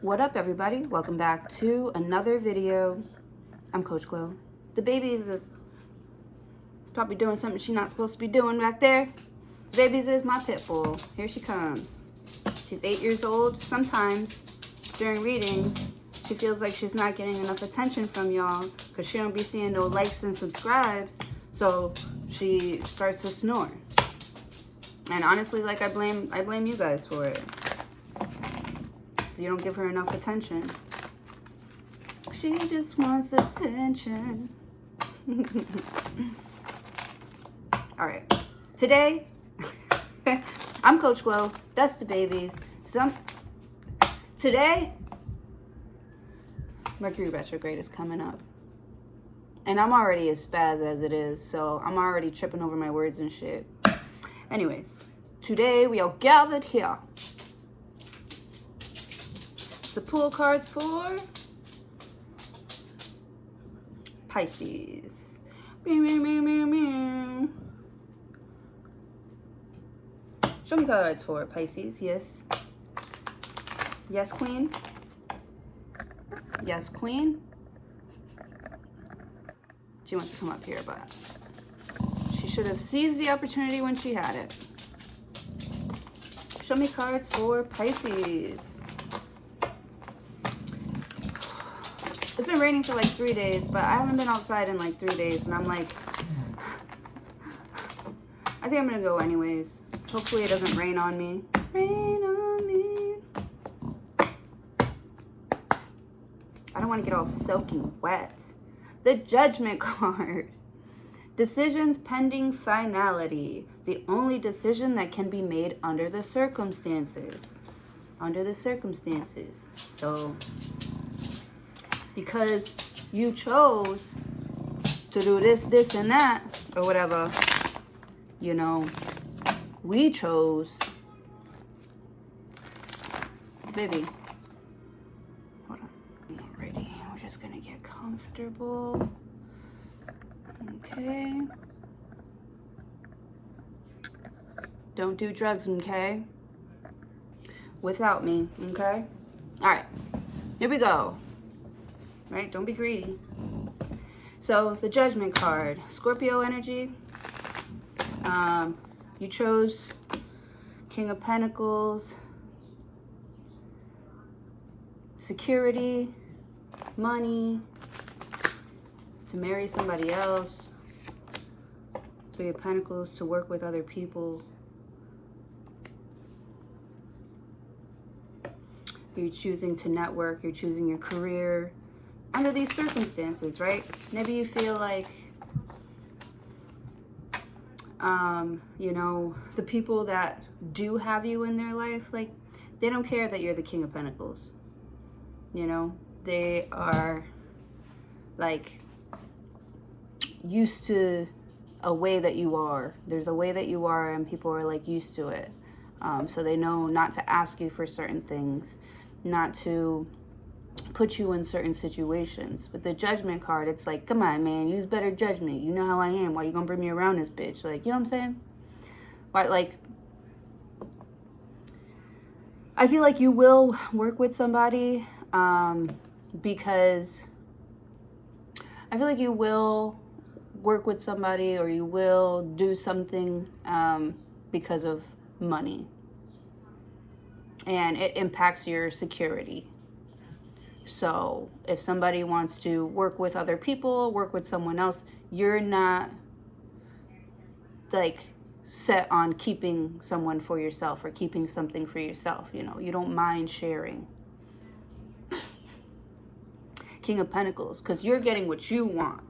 What up, everybody? Welcome back to another video. I'm Coach Glow. The baby's is probably doing something she's not supposed to be doing back there. The baby's is my pit bull. Here she comes. She's 8 years old. Sometimes during readings, she feels like she's not getting enough attention from y'all because she don't be seeing no likes and subscribes. So she starts to snore. And honestly, like I blame you guys for it. So you don't give her enough attention. She just wants attention. All right. Today, I'm Coach Glow. That's the babies. Today, Mercury retrograde is coming up. And I'm already as spaz as it is, so I'm already tripping over my words and shit. Anyways, today we are gathered here to pull cards for Pisces. Meow, meow, meow, meow, meow. Show me cards for Pisces. Yes. Yes, Queen. Yes, Queen. She wants to come up here, but she should have seized the opportunity when she had it. Show me cards for Pisces. It's been raining for like 3 days, but I haven't been outside in like 3 days, and I'm like, I think I'm gonna go anyways. Hopefully it doesn't rain on me. Rain on me. I don't want to get all soaking wet. The Judgment card. Decisions pending finality. The only decision that can be made under the circumstances. Under the circumstances. So, because you chose to do this, this, and that, or whatever, you know, we chose. Baby, hold on, I'm not ready. We're just gonna get comfortable. Okay. Don't do drugs, okay? Without me, okay? All right, here we go. Right? Don't be greedy. So the Judgment card, Scorpio energy. You chose King of Pentacles, security, money, to marry somebody else, Three of Pentacles, to work with other people. You're choosing to network, you're choosing your career under these circumstances, right? Maybe you feel like, you know, the people that do have you in their life, like, they don't care that you're the King of Pentacles. You know, they are, like, used to a way that you are. There's a way that you are, and people are, like, used to it. So they know not to ask you for certain things, not to put you in certain situations. With the Judgment card, it's like, come on, man, use better judgment. You know how I am. Why you gonna bring me around this bitch? Like, you know what I'm saying? Why, like, I feel like you will work with somebody, because I feel like you will work with somebody, or you will do something because of money. And it impacts your security. So if somebody wants to work with other people, work with someone else, you're not, like, set on keeping someone for yourself or keeping something for yourself. You know, you don't mind sharing. King of Pentacles, because you're getting what you want,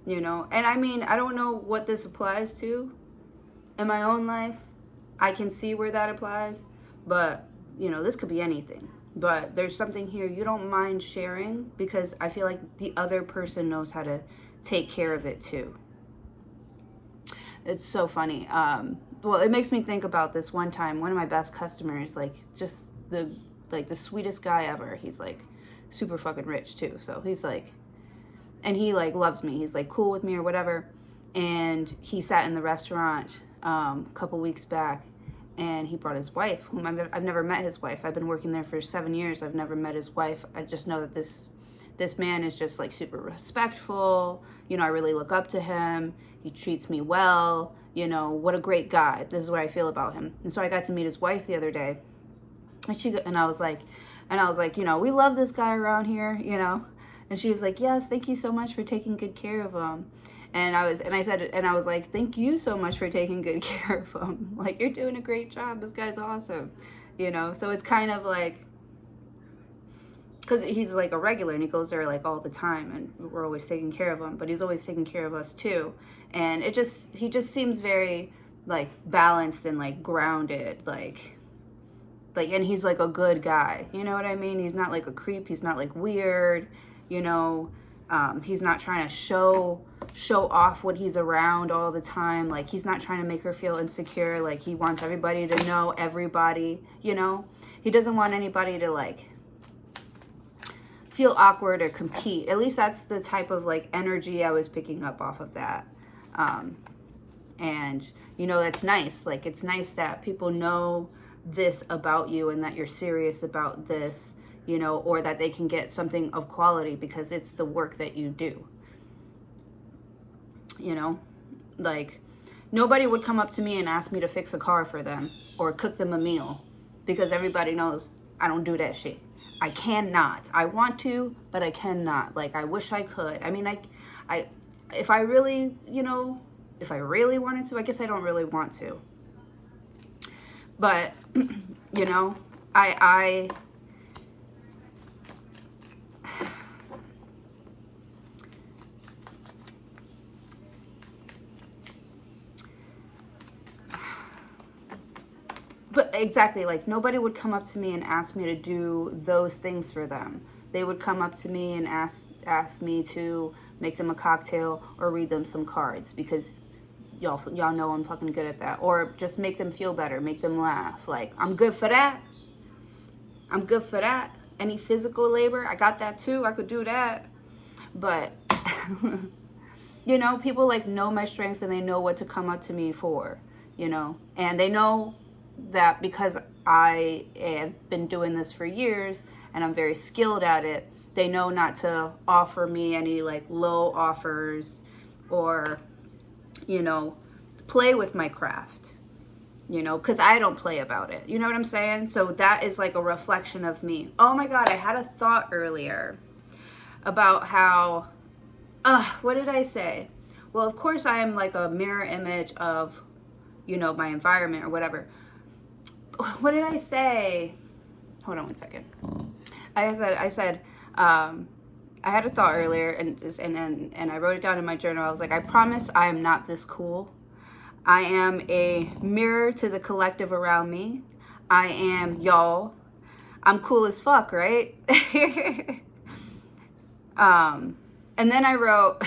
you know. And I mean, I don't know what this applies to in my own life. I can see where that applies, but, you know, this could be anything. But there's something here you don't mind sharing because I feel like the other person knows how to take care of it too. It's so funny. Well, it makes me think about this one time. One of my best customers, like, just the sweetest guy ever. He's like super fucking rich too. So he's like, and he like loves me. He's like cool with me or whatever. And he sat in the restaurant a couple weeks back, and he brought his wife, whom I've never met his wife. I've been working there for 7 years. I've never met his wife. I just know that this man is just like super respectful. You know, I really look up to him. He treats me well. You know, what a great guy. This is what I feel about him. And so I got to meet his wife the other day. And I was like, you know, we love this guy around here, you know. And she was like, yes, thank you so much for taking good care of him. And I was like, thank you so much for taking good care of him. Like, you're doing a great job. This guy's awesome, you know. So it's kind of like, because he's like a regular and he goes there like all the time, and we're always taking care of him, but he's always taking care of us too. And he just seems very like balanced and like grounded, like, and he's like a good guy, you know what I mean? He's not like a creep. He's not like weird, you know. He's not trying to show off what he's around all the time. Like, he's not trying to make her feel insecure. Like, he wants everybody to know everybody, you know. He doesn't want anybody to like feel awkward or compete. At least that's the type of like energy I was picking up off of that. And you know, that's nice. Like, it's nice that people know this about you and that you're serious about this, you know, or that they can get something of quality because it's the work that you do. You know, like, nobody would come up to me and ask me to fix a car for them or cook them a meal, because everybody knows I don't do that shit. I cannot. I want to, but I cannot. Like, I wish I could. I mean, if I really, you know, if I really wanted to, I guess I don't really want to. But, you know, but exactly, like, nobody would come up to me and ask me to do those things for them. They would come up to me and ask me to make them a cocktail or read them some cards, because y'all know I'm fucking good at that. Or just make them feel better, make them laugh. Like, I'm good for that. I'm good for that. Any physical labor, I got that too. I could do that. But, you know, people like know my strengths and they know what to come up to me for, you know. And they know that because I have been doing this for years and I'm very skilled at it, they know not to offer me any like low offers or, you know, play with my craft, you know, because I don't play about it. You know what I'm saying? So that is like a reflection of me. Oh my God, I had a thought earlier about how, what did I say? Well, of course I am like a mirror image of, you know, my environment or whatever. What did I say? Hold on one second. I said, I had a thought earlier, and I wrote it down in my journal. I was like, I promise I am not this cool. I am a mirror to the collective around me. I am y'all. I'm cool as fuck, right? And then I wrote,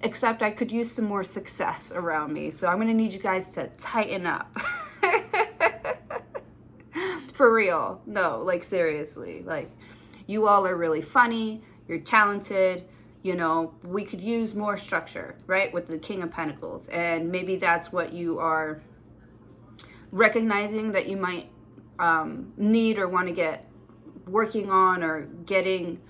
except I could use some more success around me. So I'm gonna need you guys to tighten up. For real. No, like, seriously. Like, you all are really funny. You're talented. You know, we could use more structure, right? With the King of Pentacles. And maybe that's what you are recognizing that you might need or want to get working on or getting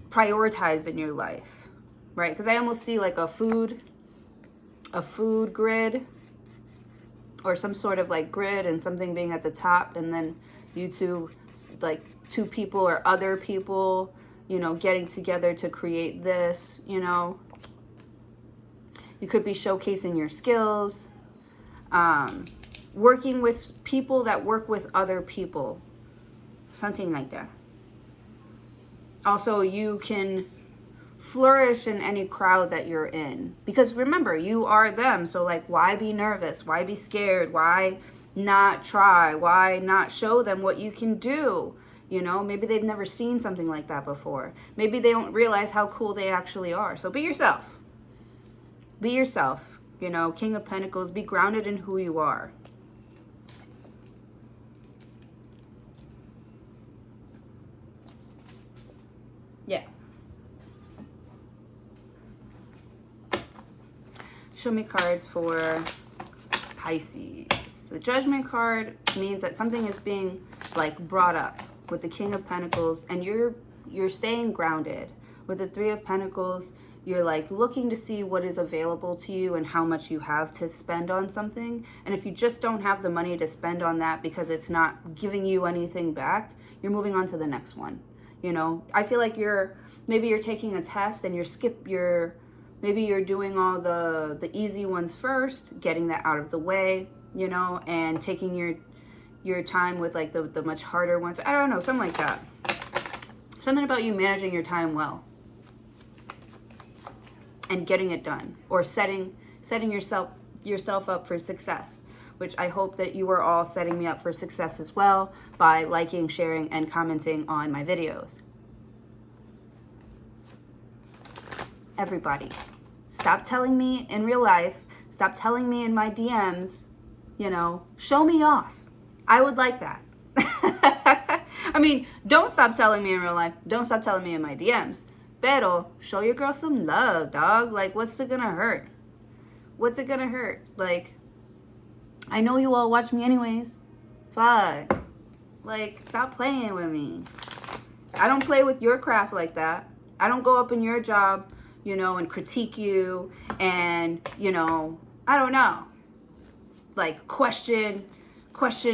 prioritized in your life, right? Because I almost see like a food grid, or some sort of like grid, and something being at the top, and then you two, like two people or other people, you know, getting together to create this, you know. You could be showcasing your skills, working with people that work with other people, something like that. Also, you can flourish in any crowd that you're in, because remember, you are them. So like, why be nervous? Why be scared? Why not try? Why not show them what you can do? You know, maybe they've never seen something like that before. Maybe they don't realize how cool they actually are. So be yourself. Be yourself. You know, King of Pentacles, be grounded in who you are. Yeah. Show me cards for Pisces. The Judgment card means that something is being like brought up with the King of Pentacles, and you're staying grounded. With the Three of Pentacles, you're like looking to see what is available to you and how much you have to spend on something. And if you just don't have the money to spend on that because it's not giving you anything back, you're moving on to the next one. You know, I feel like maybe you're taking a test and maybe you're doing all the easy ones first, getting that out of the way, you know, and taking your time with like the much harder ones. I don't know, something like that. Something about you managing your time well and getting it done, or setting yourself up for success, which I hope that you are all setting me up for success as well by liking, sharing, and commenting on my videos. Everybody, stop telling me in real life, stop telling me in my DMs, you know, show me off. I would like that. I mean, don't stop telling me in real life. Don't stop telling me in my DMs. Pero show your girl some love, dog. Like, what's it gonna hurt? What's it gonna hurt? Like, I know you all watch me anyways. Fuck. Like, stop playing with me. I don't play with your craft like that. I don't go up in your job, you know, and critique you and, you know, I don't know. Like, question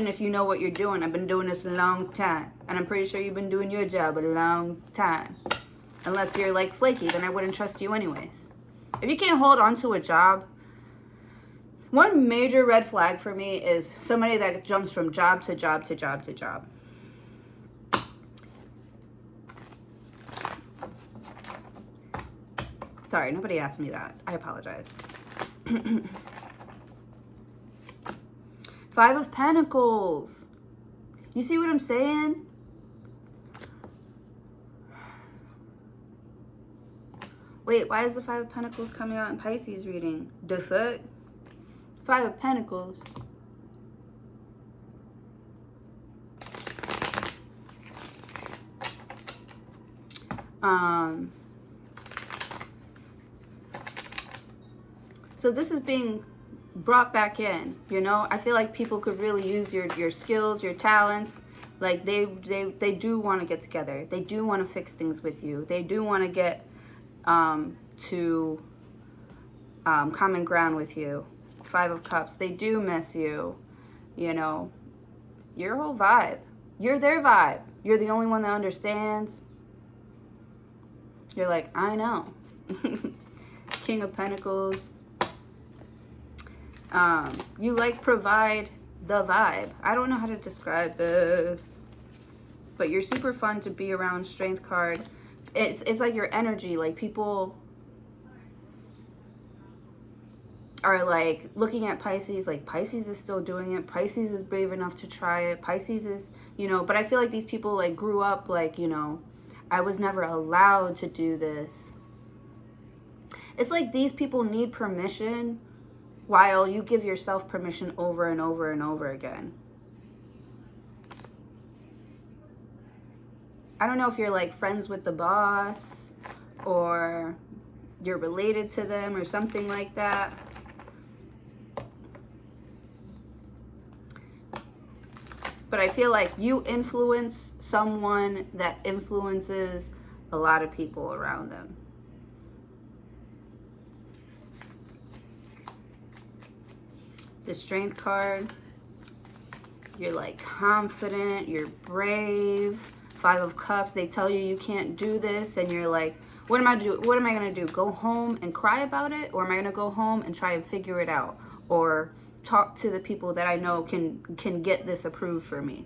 if you know what you're doing. I've been doing this a long time. And I'm pretty sure you've been doing your job a long time. Unless you're like flaky, then I wouldn't trust you anyways. If you can't hold on to a job, one major red flag for me is somebody that jumps from job to job to job to job. Sorry, nobody asked me that. I apologize. Five of Pentacles. You see what I'm saying? Wait, why is the Five of Pentacles coming out in Pisces reading? The fuck? Five of Pentacles. So this is being brought back in, you know? I feel like people could really use your skills, your talents. Like they do want to get together. They do want to fix things with you. They do want to get to common ground with you. Five of Cups. They do miss you. You know, your whole vibe. You're their vibe. You're the only one that understands. You're like, I know. King of Pentacles. You like provide the vibe. I don't know how to describe this, but you're super fun to be around. Strength card. It's like your energy. Like people are like looking at Pisces, like Pisces is still doing it. Pisces is brave enough to try it. Pisces is, you know, but I feel like these people like grew up like, you know, I was never allowed to do this. It's like these people need permission while you give yourself permission over and over and over again. I don't know if you're like friends with the boss or you're related to them or something like that. But I feel like you influence someone that influences a lot of people around them. The Strength card. You're like confident, you're brave. Five of Cups, they tell you you can't do this and you're like, what am I going to do? Go home and cry about it? Or am I going to go home and try and figure it out? Or talk to the people that I know can get this approved for me.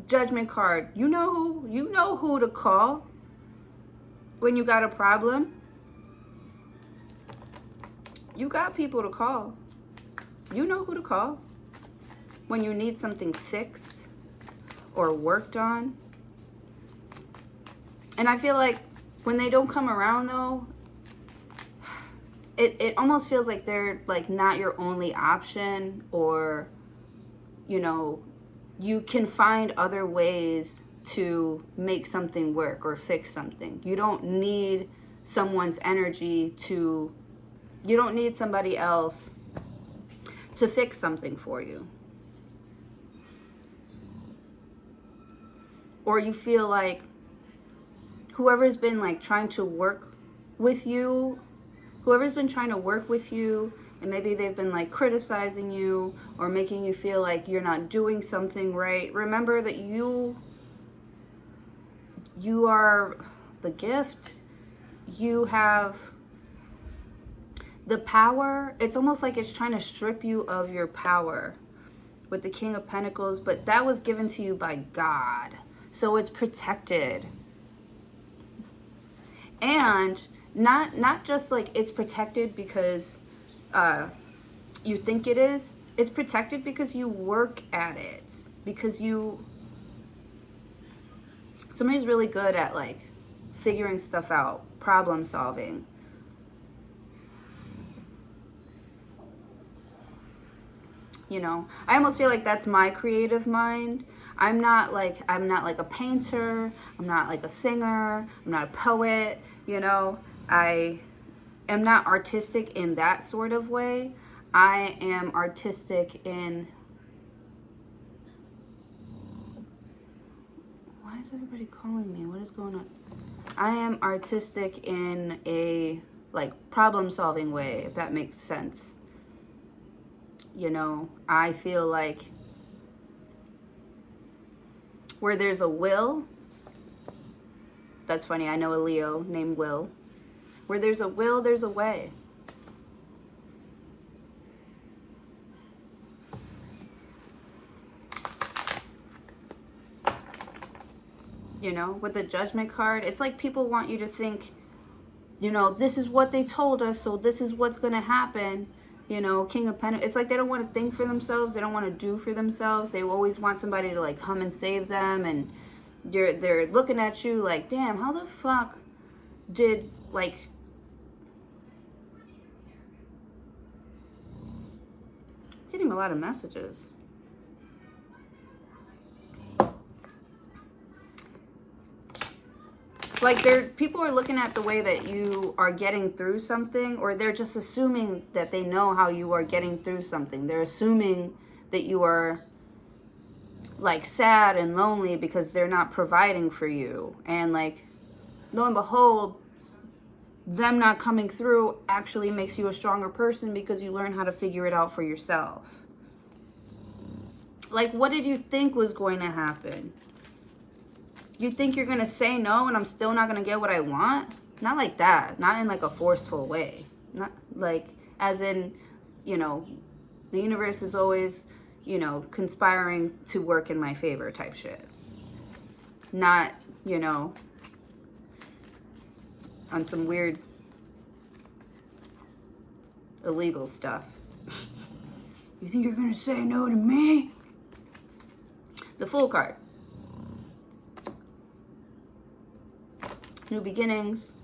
Judgment card. You know who to call when you got a problem. You got people to call. You know who to call when you need something fixed or worked on. And I feel like when they don't come around though, it almost feels like they're like not your only option, or, you know, you can find other ways to make something work or fix something. You don't need someone's energy to You don't need somebody else to fix something for you. Or you feel like whoever's been like trying to work with you, and maybe they've been like criticizing you or making you feel like you're not doing something right. Remember that you are the gift. You have the power. It's almost like it's trying to strip you of your power with the King of Pentacles, but that was given to you by God. So it's protected. And not just like it's protected because you think it is. It's protected because you work at it. Because somebody's really good at like figuring stuff out, problem solving. You know, I almost feel like that's my creative mind. I'm not like a painter. I'm not like a singer. I'm not a poet. You know, I am not artistic in that sort of way. I am artistic in... Why is everybody calling me? What is going on? I am artistic in a like problem solving way, if that makes sense. You know, I feel like where there's a will, that's funny, I know a Leo named Will. Where there's a will, there's a way. You know, with the Judgment card, it's like people want you to think, you know, this is what they told us, so this is what's going to happen. You know, King of Pentacles, it's like they don't want to think for themselves. They don't want to do for themselves. They always want somebody to like come and save them. And they're looking at you like, damn, how the fuck did like... Getting a lot of messages. Like people are looking at the way that you are getting through something, or they're just assuming that they know how you are getting through something. They're assuming that you are like sad and lonely because they're not providing for you. And like, lo and behold, them not coming through actually makes you a stronger person because you learn how to figure it out for yourself. Like, what did you think was going to happen? You think you're going to say no and I'm still not going to get what I want? Not like that. Not in like a forceful way. Not like as in, you know, the universe is always, you know, conspiring to work in my favor type shit. Not, you know, on some weird illegal stuff. You think you're going to say no to me? The Fool card. New beginnings.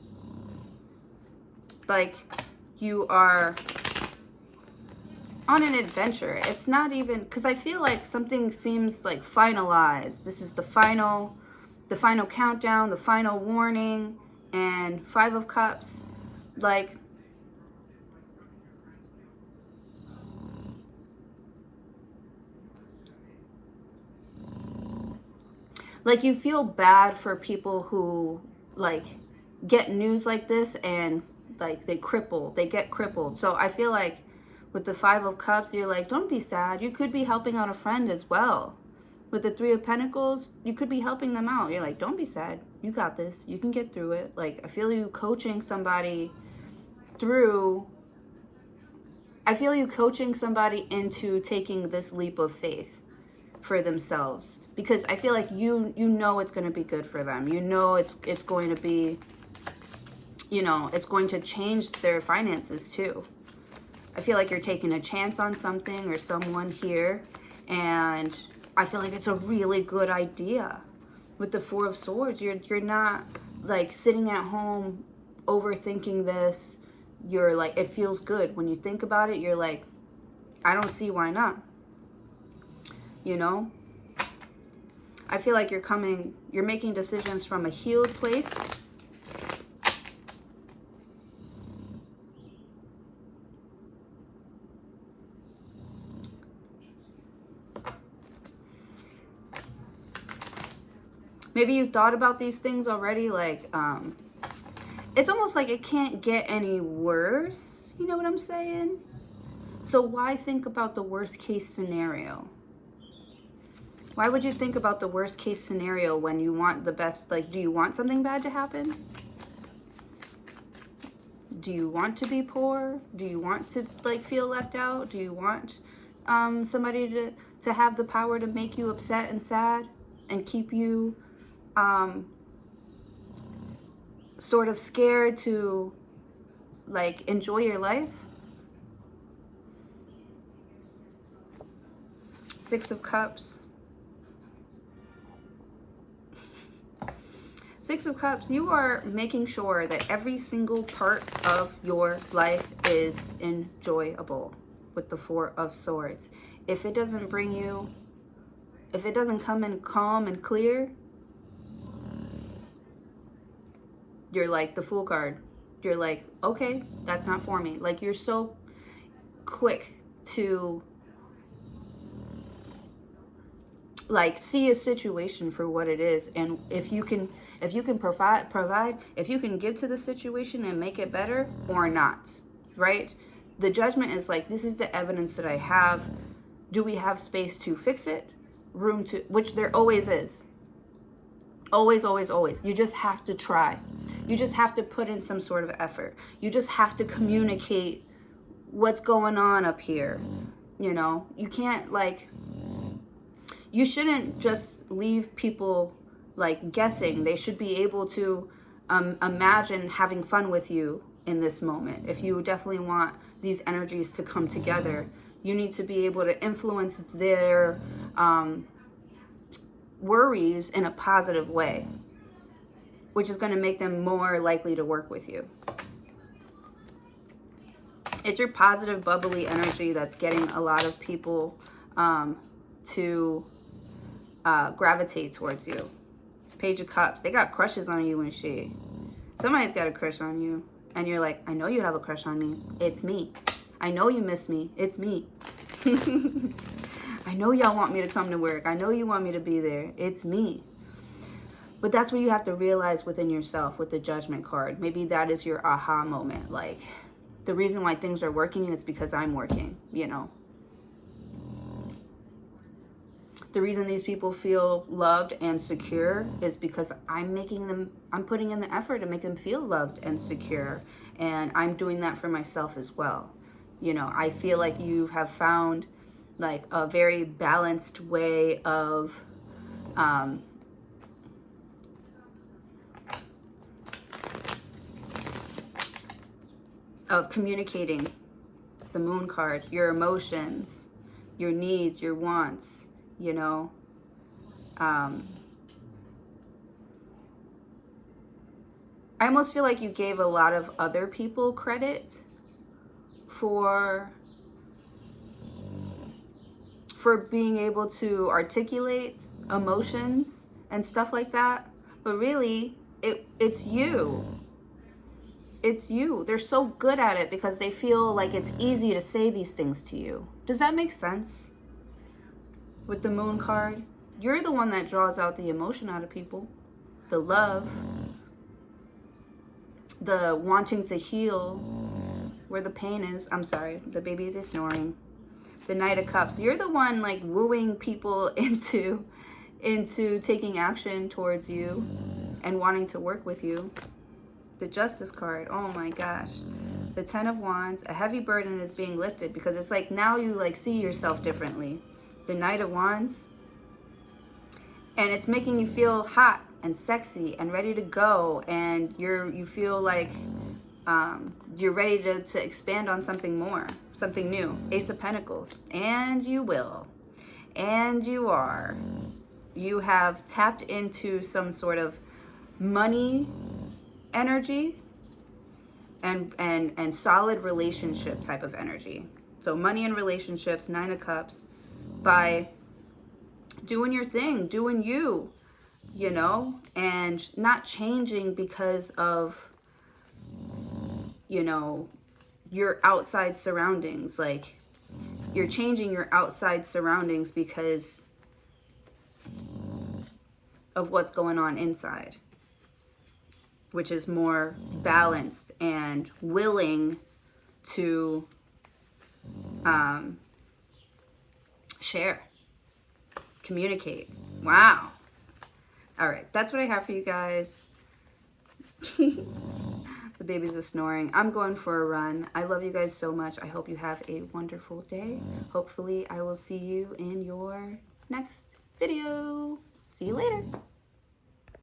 Like you are on an adventure. It's not even, because I feel like something seems like finalized. This is the final countdown, the final warning, and 5 of Cups. Like you feel bad for people who like get news like this and like they get crippled. So I feel like with the 5 of Cups, you're like, don't be sad. You could be helping out a friend as well. With the 3 of Pentacles, you could be helping them out. You're like, don't be sad. You got this. You can get through it. Like, I feel you coaching somebody through. I feel you coaching somebody into taking this leap of faith for themselves. Because I feel like you know it's going to be good for them. You know it's going to be, you know, it's going to change their finances too. I feel like you're taking a chance on something or someone here. And I feel like it's a really good idea. With the 4 of Swords, you're not like sitting at home overthinking this. You're like, it feels good. When you think about it, you're like, I don't see why not. You know? I feel like you're making decisions from a healed place. Maybe you thought about these things already, like, it's almost like it can't get any worse. You know what I'm saying? So why think about the worst case scenario? Why would you think about the worst case scenario when you want the best? Like, do you want something bad to happen? Do you want to be poor? Do you want to, like, feel left out? Do you want somebody to have the power to make you upset and sad and keep you sort of scared to, like, enjoy your life? Six of Cups. Six of Cups, you are making sure that every single part of your life is enjoyable with the Four of Swords. If it doesn't bring you, if it doesn't come in calm and clear, you're like the Fool card. You're like, okay, that's not for me. Like, you're so quick to, like, see a situation for what it is. And if you can provide, if you can give to the situation and make it better or not, right? The judgment is like, this is the evidence that I have. Do we have space to fix it? Room to, which there always is. Always, always, always. You just have to try. You just have to put in some sort of effort. You just have to communicate what's going on up here. You know, you can't, like, you shouldn't just leave people, like, guessing. They should be able to imagine having fun with you in this moment. If you definitely want these energies to come together, you need to be able to influence their worries in a positive way, which is going to make them more likely to work with you. It's your positive, bubbly energy that's getting a lot of people to gravitate towards you. Page of Cups. They got crushes on you and shit. Somebody's got a crush on you. And you're like, I know you have a crush on me. It's me. I know you miss me. It's me. I know y'all want me to come to work. I know you want me to be there. It's me. But that's what you have to realize within yourself with the Judgment card. Maybe that is your aha moment. Like, the reason why things are working is because I'm working, you know. The reason these people feel loved and secure is because I'm putting in the effort to make them feel loved and secure. And I'm doing that for myself as well. You know, I feel like you have found, like, a very balanced way of communicating. The Moon card, your emotions, your needs, your wants. You know, I almost feel like you gave a lot of other people credit for being able to articulate emotions and stuff like that. But really, it's you. It's you. They're so good at it because they feel like it's easy to say these things to you. Does that make sense? With the Moon card, you're the one that draws out the emotion out of people. The love. The wanting to heal where the pain is. I'm sorry, the baby is snoring. The Knight of Cups. You're the one, like, wooing people into taking action towards you and wanting to work with you. The Justice card. Oh my gosh. The Ten of Wands. A heavy burden is being lifted because it's like now you, like, see yourself differently. The Knight of Wands, and it's making you feel hot and sexy and ready to go, and you feel like you're ready to expand on something more, something new. Ace of Pentacles, and you will, and you are. You have tapped into some sort of money energy and solid relationship type of energy. So money and relationships, Nine of Cups. By doing your thing, doing you, you know, and not changing because of, you know, your outside surroundings. Like, you're changing your outside surroundings because of what's going on inside, which is more balanced and willing to share, communicate. Wow. All right, that's what I have for you guys. The babies are snoring. I'm going for a run. I love you guys so much. I hope you have a wonderful day. Hopefully, I will see you in your next video. See you later.